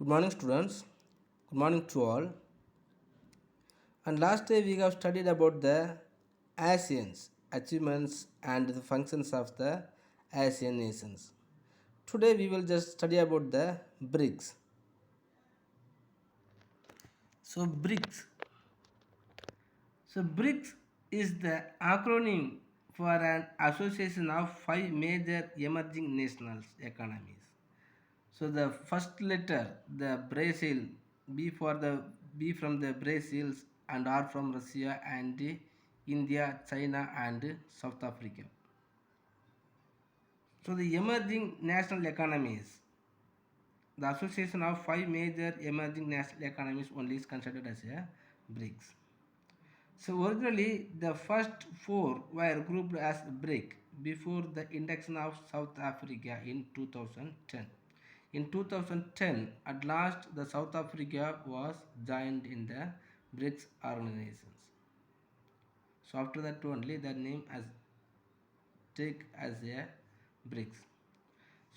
Good morning, students. Good morning to all. And last day we have studied about the ASEAN's achievements and the functions of the ASEAN nations. Today we will just study about the BRICS. So BRICS. So BRICS is the acronym for an association of five major emerging national economies. So the first letter, the Brazil, B for the B from the Brazils and R from Russia and India, China and South Africa. So the emerging national economies, the association of five major emerging national economies only is considered as a BRICS. So originally the first four were grouped as BRIC before the induction of South Africa in 2010. In 2010, at last the South Africa was joined in the BRICS organizations. So after that only the name as take as a BRICS.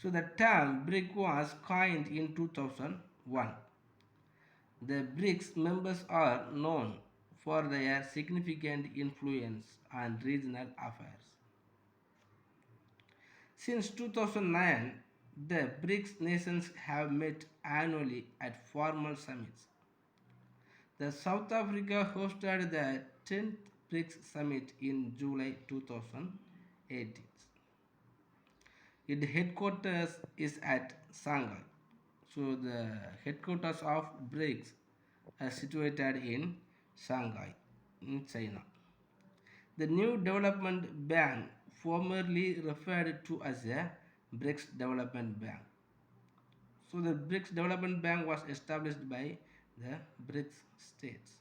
So the term BRIC was coined in 2001. The BRICS members are known for their significant influence on regional affairs. Since 2009, the BRICS nations have met annually at formal summits. The South Africa hosted the 10th BRICS summit in July 2018. Its headquarters is at Shanghai. So the headquarters of BRICS are situated in Shanghai in China. The new development bank, formerly referred to as the BRICS Development Bank. So the BRICS Development Bank was established by the BRICS states.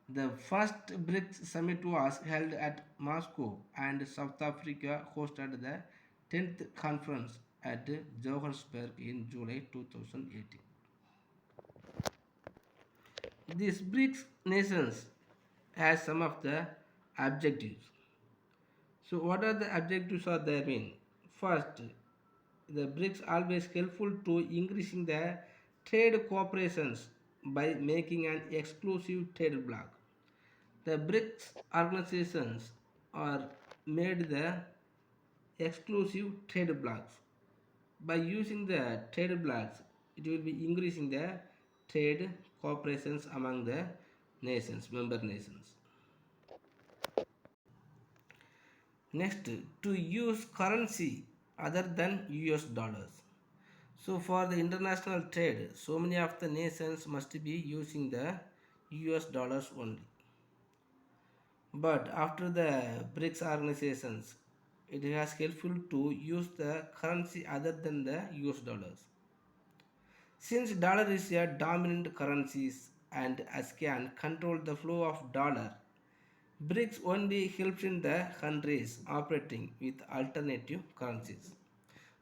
The first BRICS summit was held at Moscow and South Africa hosted the 10th conference at Johannesburg in July 2018. These BRICS nations has some of the objectives. So what are the objectives are there mean? First, the BRICS always helpful to increasing the trade cooperations by making an exclusive trade bloc. The BRICS organizations are made the exclusive trade blocs. By using the trade blocs, it will be increasing the trade cooperations among the nations, member nations. Next, to use currency other than US dollars. So for the international trade, so many of the nations must be using the US dollars only. But after the BRICS organizations, it is helpful to use the currency other than the US dollars. Since dollar is a dominant currency and as can control the flow of dollar, BRICS only helps in the countries operating with alternative currencies.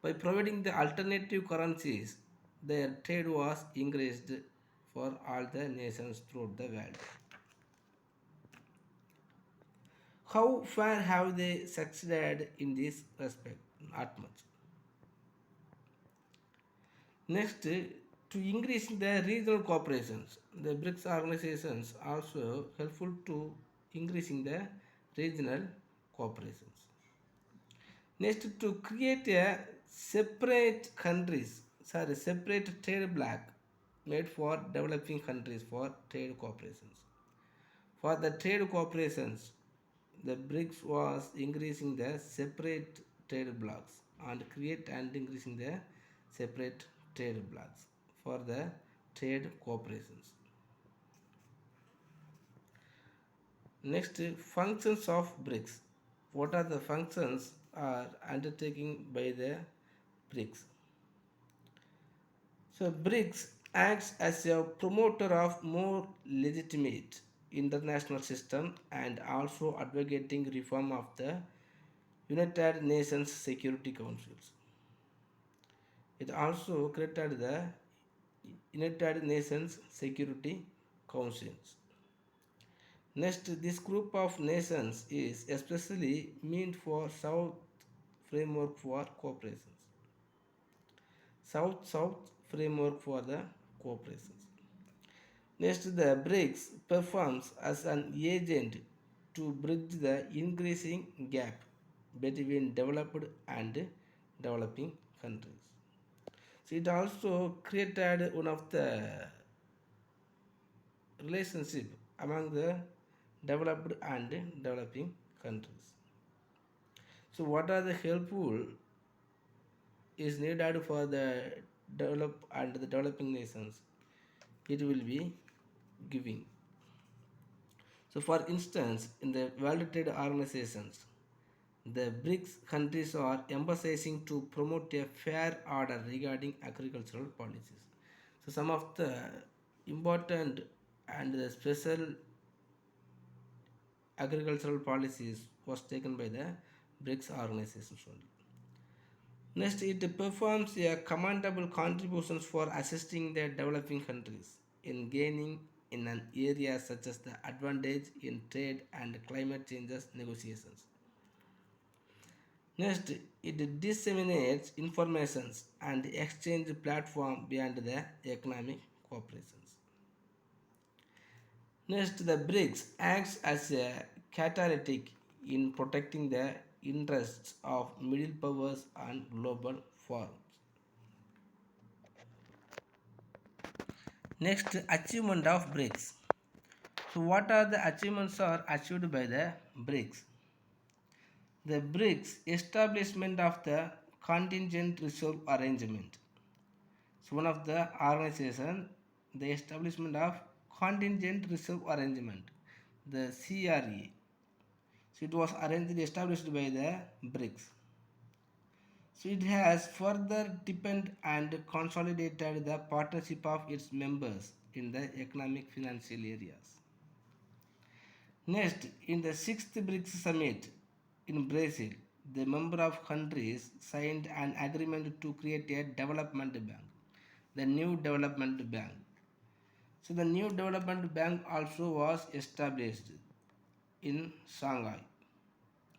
By providing the alternative currencies, their trade was increased for all the nations throughout the world. How far have they succeeded in this respect? Not much. Next, to increase the regional cooperations, the BRICS organizations also helpful to increasing the regional cooperations. Next, to create a separate trade bloc made for developing countries for trade cooperations. For the trade cooperations, the BRICS was increasing the separate trade blocks and create and increasing the separate trade blocks for the trade cooperations. Next, functions of BRICS. What are the functions are undertaken by the BRICS? So BRICS acts as a promoter of more legitimate international system and also advocating reform of the United Nations Security Councils. It also created the United Nations Security Councils. Next, this group of nations is especially meant for South framework for cooperations. South framework for the cooperation. Next, the BRICS performs as an agent to bridge the increasing gap between developed and developing countries. So it also created one of the relationship among the developed and developing countries. So what are the helpful is needed for the develop and the developing nations? It will be giving. So for instance, in the World Trade Organizations, the BRICS countries are emphasizing to promote a fair order regarding agricultural policies. So some of the important and the special agricultural policies was taken by the BRICS organizations only. Next, it performs a commendable contributions for assisting the developing countries in gaining in an area such as the advantage in trade and climate changes negotiations. Next, it disseminates informations and exchange platform beyond the economic cooperations. Next, the BRICS acts as a catalytic in protecting the interests of middle powers and global forums. Next, achievement of BRICS. So, what are the achievements are achieved by the BRICS? The BRICS establishment of the contingent reserve arrangement. So, one of the organization, the establishment of contingent reserve arrangement, the CRE. So, it was arranged established by the BRICS. So, it has further deepened and consolidated the partnership of its members in the economic financial areas. Next, in the sixth BRICS summit in Brazil, the member of countries signed an agreement to create a development bank, the new development bank. So the new development bank also was established in Shanghai,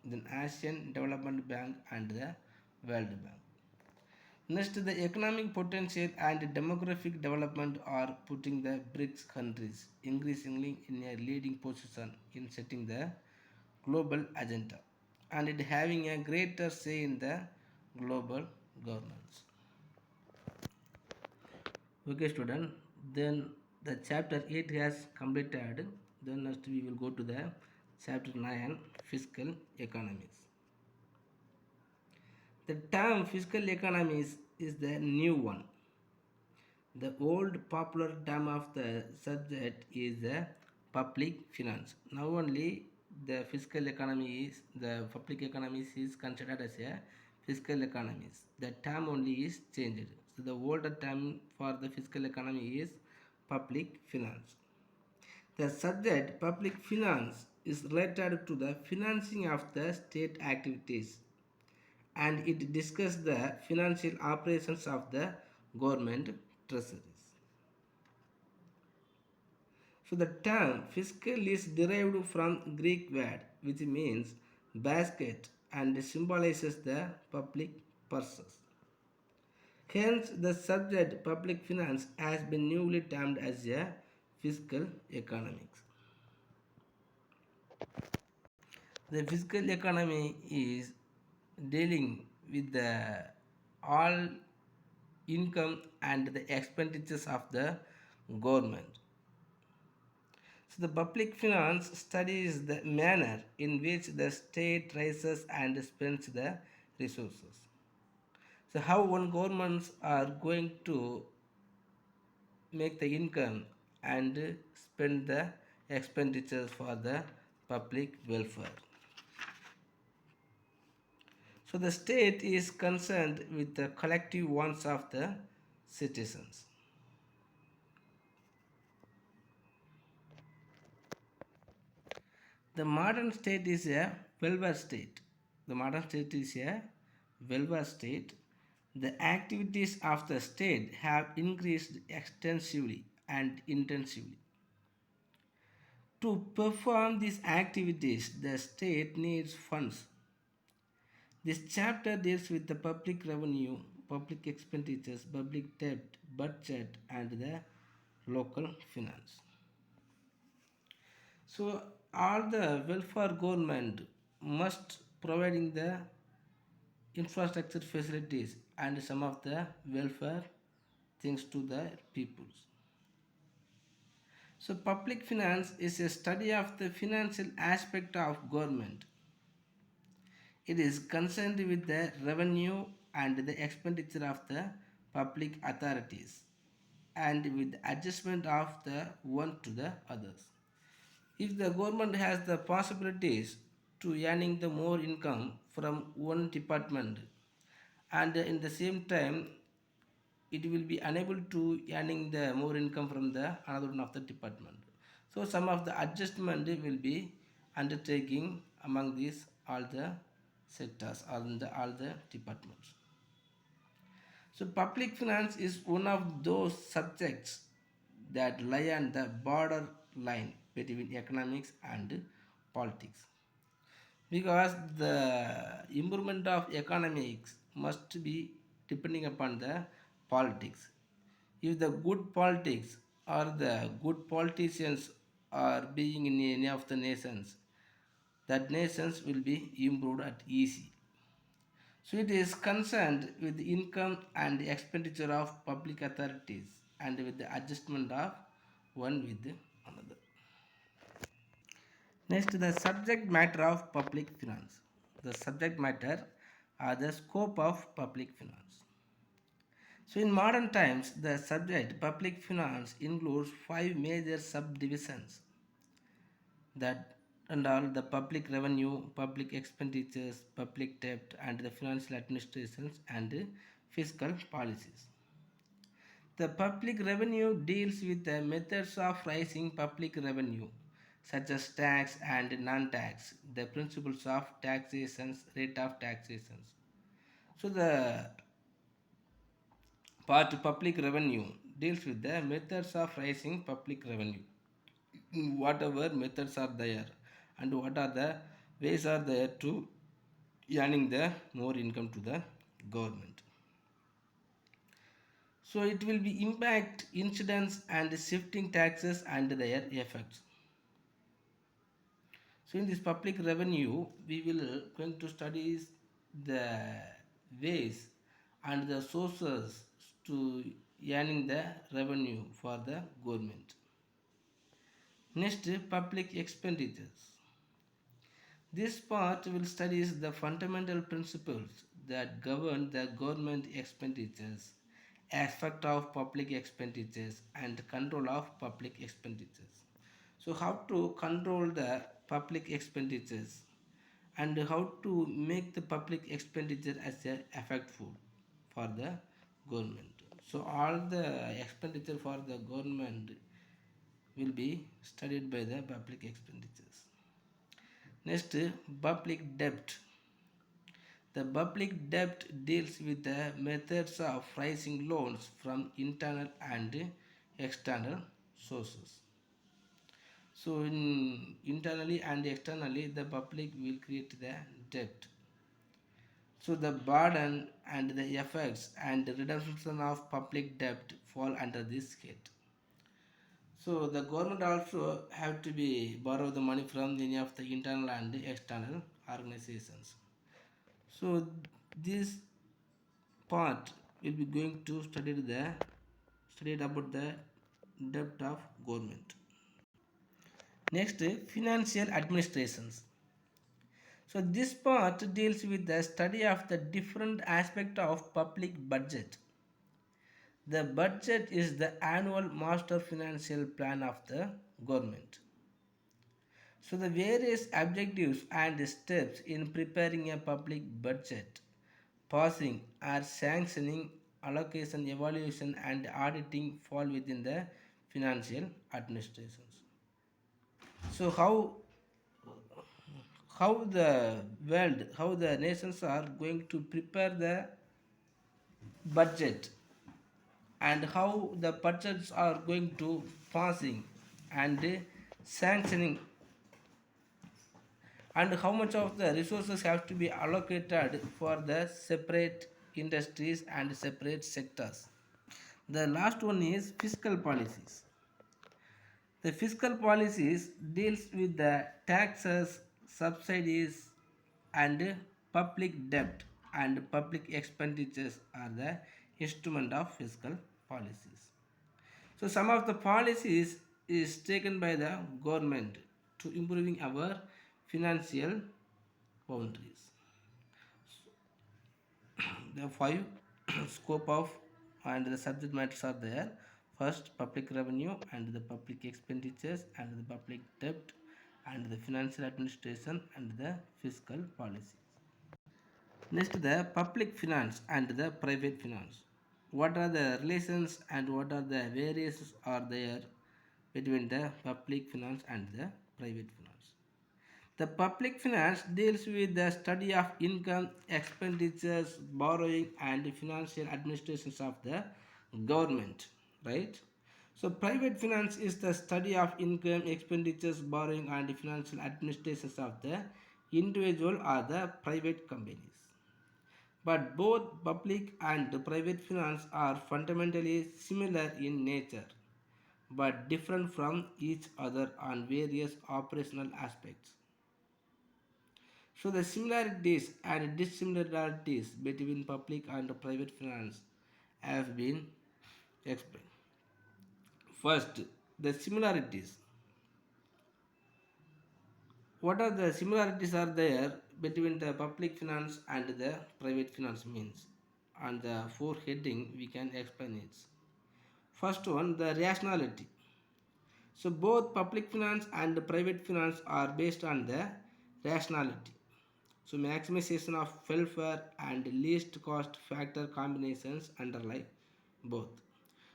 the Asian Development Bank and the World Bank. Next, the economic potential and demographic development are putting the BRICS countries increasingly in a leading position in setting the global agenda and it having a greater say in the global governance. Okay, student. Then the chapter 8 has completed. Then next we will go to the chapter 9 fiscal economics. The term fiscal economics is the new one. The old popular term of the subject is the public finance. Now only the fiscal economy is the public economics is considered as a fiscal economics. The term only is changed. So the older term for the fiscal economy is public finance. The subject public finance is related to the financing of the state activities and it discusses the financial operations of the government treasuries. So the term fiscal is derived from Greek word which means basket and symbolizes the public purses. Hence the subject public finance has been newly termed as a fiscal economics. The fiscal economy is dealing with the all income and the expenditures of the government. So the public finance studies the manner in which the state raises and spends the resources. So how one governments are going to make the income and spend the expenditures for the public welfare. So the state is concerned with the collective wants of the citizens. The modern state is a welfare state. The modern state is a welfare state. The activities of the state have increased extensively and intensively. To perform these activities, the state needs funds. This chapter deals with the public revenue, public expenditures, public debt, budget, and the local finance. So all the welfare government must providing the infrastructure facilities and some of the welfare things to the peoples. So public finance is a study of the financial aspect of government. It is concerned with the revenue and the expenditure of the public authorities and with adjustment of the one to the others. If the government has the possibilities to earning the more income from one department and in the same time it will be unable to earning the more income from the another one of the department. So some of the adjustment will be undertaking among these all the sectors or in the all the departments. So public finance is one of those subjects that lie on the border line between economics and politics because the improvement of economics must be depending upon the politics. If the good politics or the good politicians are being in any of the nations, that nations will be improved at easy. So it is concerned with the income and the expenditure of public authorities and with the adjustment of one with another. Next, the subject matter of public finance. The subject matter are the scope of public finance. So in modern times, the subject public finance includes five major subdivisions that and all the public revenue, public expenditures, public debt, and the financial administrations and fiscal policies. The public revenue deals with the methods of raising public revenue, such as tax and non-tax, the principles of taxation, rate of taxation. So the part public revenue deals with the methods of raising public revenue, whatever methods are there, and what are the ways are there to earning the more income to the government. So it will be impact incidents and shifting taxes and their effects. So in this public revenue, we will going to study the ways and the sources to earning the revenue for the government. Next, public expenditures. This part will study the fundamental principles that govern the government expenditures, aspect of public expenditures, and control of public expenditures. So, how to control the public expenditures and how to make the public expenditure as a effectful for the government. So, all the expenditure for the government will be studied by the public expenditures. Next, public debt. The public debt deals with the methods of raising loans from internal and external sources. So, in internally and externally, the public will create the debt. So, the burden and the effects and the redemption of public debt fall under this head. So the government also have to be borrow the money from any of the internal and external organizations. So this part will be going to study about the debt of government. Next, financial administrations. So this part deals with the study of the different aspect of public budget. The budget is the annual master financial plan of the government. So the various objectives and steps in preparing a public budget, passing or sanctioning, allocation, evaluation and auditing fall within the financial administrations. So how the world, how the nations are going to prepare the budget and how the budgets are going to passing and sanctioning and how much of the resources have to be allocated for the separate industries and separate sectors. The last one is fiscal policies. The fiscal policies deals with the taxes, subsidies and public debt and public expenditures are the instrument of fiscal policies. So some of the policies is taken by the government to improving our financial boundaries. The five scope of and the subject matters are there. First, public revenue and the public expenditures and the public debt and the financial administration and the fiscal policy. Next, the public finance and the private finance. What are the relations and what are the variations are there between the public finance and the private finance? The public finance deals with the study of income, expenditures, borrowing, and financial administrations of the government, right? So, private finance is the study of income, expenditures, borrowing, and financial administrations of the individual or the private companies. But both public and private finance are fundamentally similar in nature but different from each other on various operational aspects. So the similarities and dissimilarities between public and private finance have been explained. First, the similarities. What are the similarities are there between the public finance and the private finance means? On the four heading we can explain it. First one, the rationality. So both public finance and private finance are based on the rationality. So maximization of welfare and least cost factor combinations underlie both.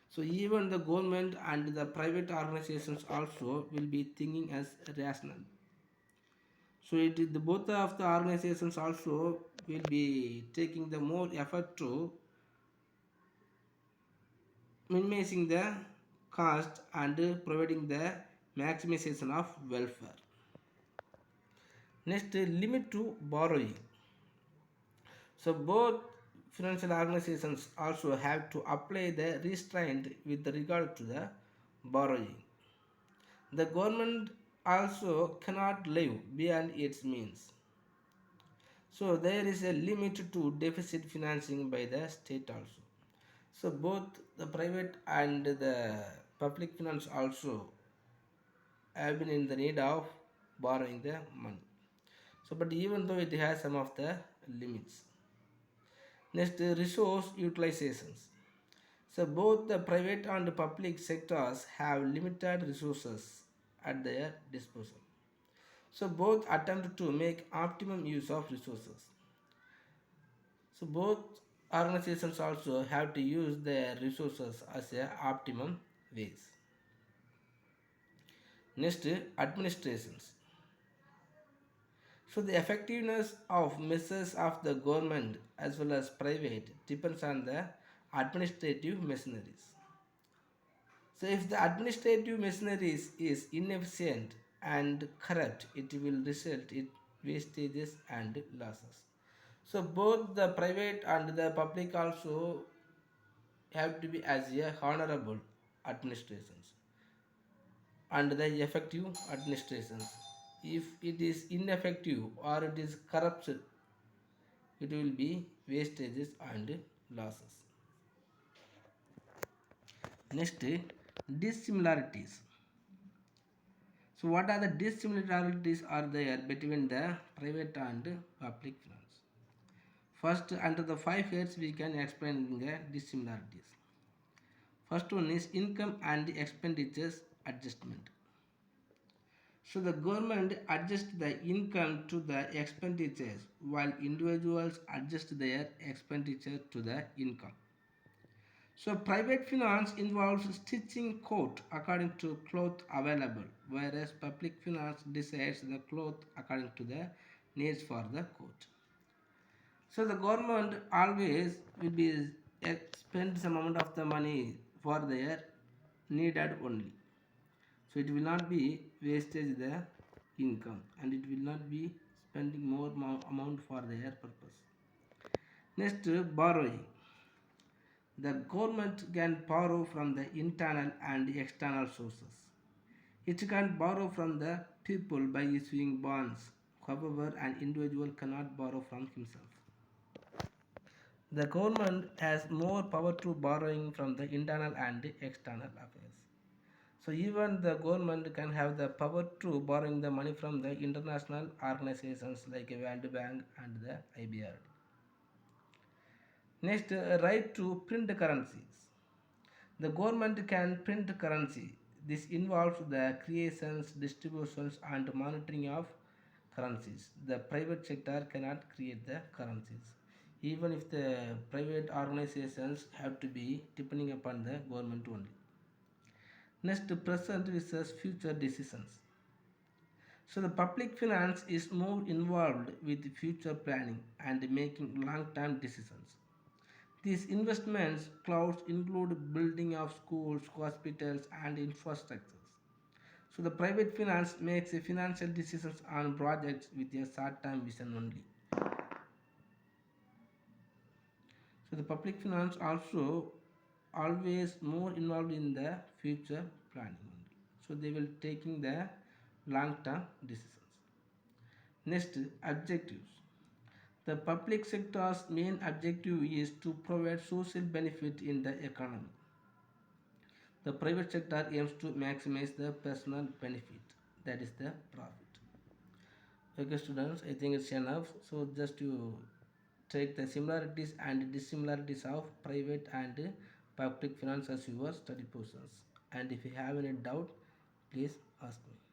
So even the government and the private organizations also will be thinking as rational. So it is the both of the organizations also will be taking the more effort to minimizing the cost and providing the maximization of welfare. Next, limit to borrowing. So both financial organizations also have to apply the restraint with regard to the borrowing. The government also cannot live beyond its means. So there is a limit to deficit financing by the state also. So both the private and the public finance also have been in the need of borrowing the money. So but even though it has some of the limits. Next, resource utilizations. So both the private and public sectors have limited resources at their disposal. So both attempt to make optimum use of resources. So both organizations also have to use their resources as a optimum ways. Next, administrations. So the effectiveness of measures of the government as well as private depends on the administrative machineries. So if the administrative machinery is inefficient and corrupt, it will result in wastages and losses. So both the private and the public also have to be as a honorable administrations and the effective administrations. If it is ineffective or it is corrupt, it will be wastages and losses. Next, dissimilarities. So what are the dissimilarities are there between the private and public finance? First, under the five heads we can explain the dissimilarities. First one is income and expenditures adjustment. So the government adjusts the income to the expenditures while individuals adjust their expenditure to the income. So private finance involves stitching coat according to cloth available, whereas public finance decides the cloth according to the needs for the coat. So the government always will be spend some amount of the money for their needed only. So it will not be wastage the income and it will not be spending more amount for their purpose. Next, borrowing. The government can borrow from the internal and external sources. It can borrow from the people by issuing bonds. However, an individual cannot borrow from himself. The government has more power to borrowing from the internal and external affairs. So even the government can have the power to borrowing the money from the international organizations like World Bank and the IBRD. Next, right to print currencies. The government can print currency. This involves the creations, distributions, and monitoring of currencies. The private sector cannot create the currencies. Even if the private organizations have to be depending upon the government only. Next, present versus future decisions. So the public finance is more involved with future planning and making long-term decisions. These investments clouds include building of schools, hospitals, and infrastructures. So the private finance makes a financial decisions on projects with a short-term vision only. So the public finance also always more involved in the future planning only. So they will taking the long-term decisions. Next, objectives. The public sector's main objective is to provide social benefit in the economy. The private sector aims to maximize the personal benefit, that is the profit. Okay, students, I think it's enough. So, just to take the similarities and dissimilarities of private and public finance as your study portions. And if you have any doubt, please ask me.